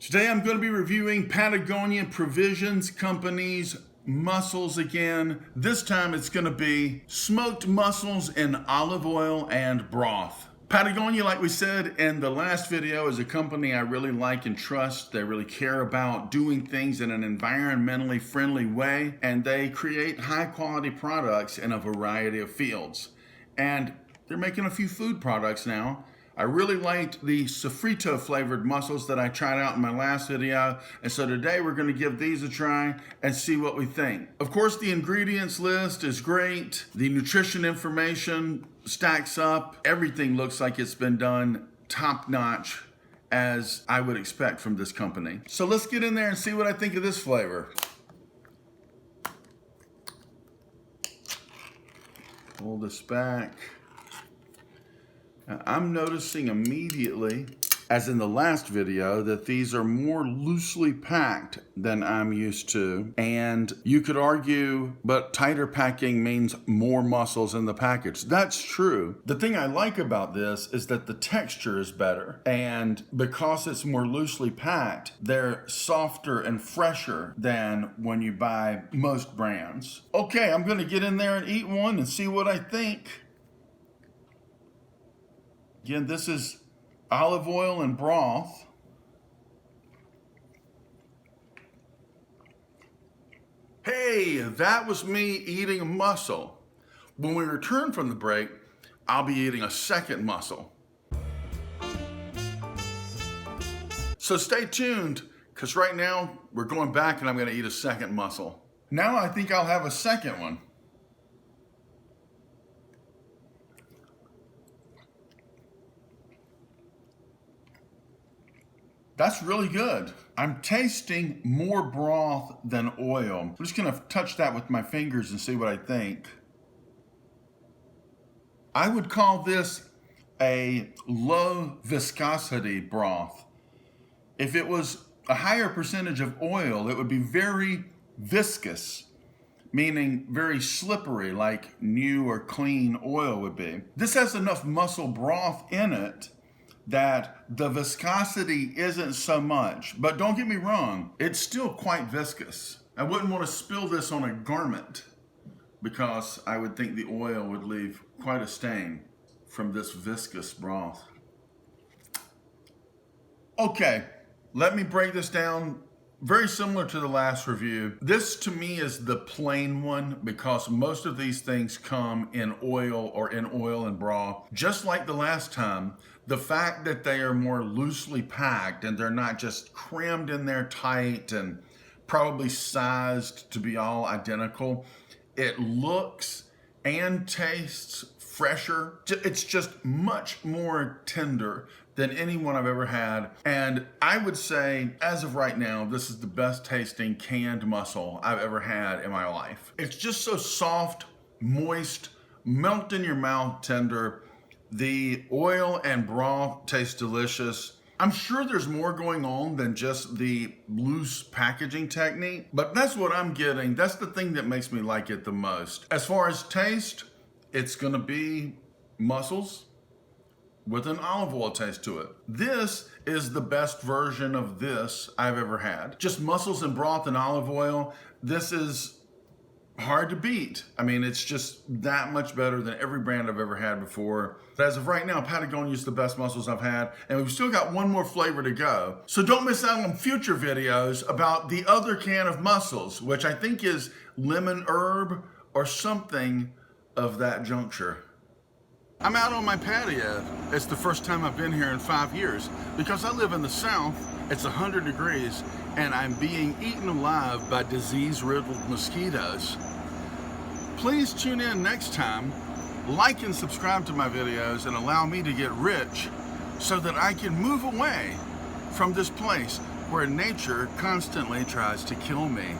Today I'm going to be reviewing Patagonia Provisions Company's mussels again. This time it's going to be smoked mussels in olive oil and broth. Patagonia, like we said in the last video, is a company I really like and trust. They really care about doing things in an environmentally friendly way, and they create high quality products in a variety of fields. And they're making a few food products now. I really liked the sofrito flavored mussels that I tried out in my last video, and so today we're going to give these a try and see what we think. Of course, the ingredients list is great. The nutrition information stacks up. Everything looks like it's been done top notch, as I would expect from this company. So let's get in there and see what I think of this flavor. Pull this back. I'm noticing immediately, as in the last video, that these are more loosely packed than I'm used to. And you could argue, but tighter packing means more mussels in the package. That's true. The thing I like about this is that the texture is better. And because it's more loosely packed, they're softer and fresher than when you buy most brands. Okay, I'm gonna get in there and eat one and see what I think. Again, this is olive oil and broth. Hey, that was me eating a mussel. When we return from the break, I'll be eating a second mussel. So stay tuned, because right now we're going back and I'm gonna eat a second mussel. Now I think I'll have a second one. That's really good. I'm tasting more broth than oil. I'm just gonna touch that with my fingers and see what I think. I would call this a low viscosity broth. If it was a higher percentage of oil, it would be very viscous, meaning very slippery, like new or clean oil would be. This has enough mussel broth in it that the viscosity isn't so much. But don't get me wrong, it's still quite viscous. I wouldn't want to spill this on a garment because I would think the oil would leave quite a stain from this viscous broth. Okay, let me break this down. Very similar to the last review. This to me is the plain one because most of these things come in oil or in oil and broth. Just like the last time, the fact that they are more loosely packed and they're not just crammed in there tight and probably sized to be all identical, it looks and tastes fresher. It's just much more tender than any one I've ever had. And I would say, as of right now, this is the best tasting canned mussel I've ever had in my life. It's just so soft, moist, melt in your mouth tender. The oil and broth taste delicious. I'm sure there's more going on than just the loose packaging technique, but that's what I'm getting. That's the thing that makes me like it the most. As far as taste, it's gonna be mussels with an olive oil taste to it. This is the best version of this I've ever had. Just mussels and broth and olive oil. This is hard to beat. I mean, it's just that much better than every brand I've ever had before. But as of right now, Patagonia is the best mussels I've had, and we've still got one more flavor to go. So don't miss out on future videos about the other can of mussels, which I think is lemon herb or something of that juncture. I'm out on my patio. It's the first time I've been here in 5 years. Because I live in the South, it's 100 degrees, and I'm being eaten alive by disease-riddled mosquitoes. Please tune in next time, like and subscribe to my videos, and allow me to get rich so that I can move away from this place where nature constantly tries to kill me.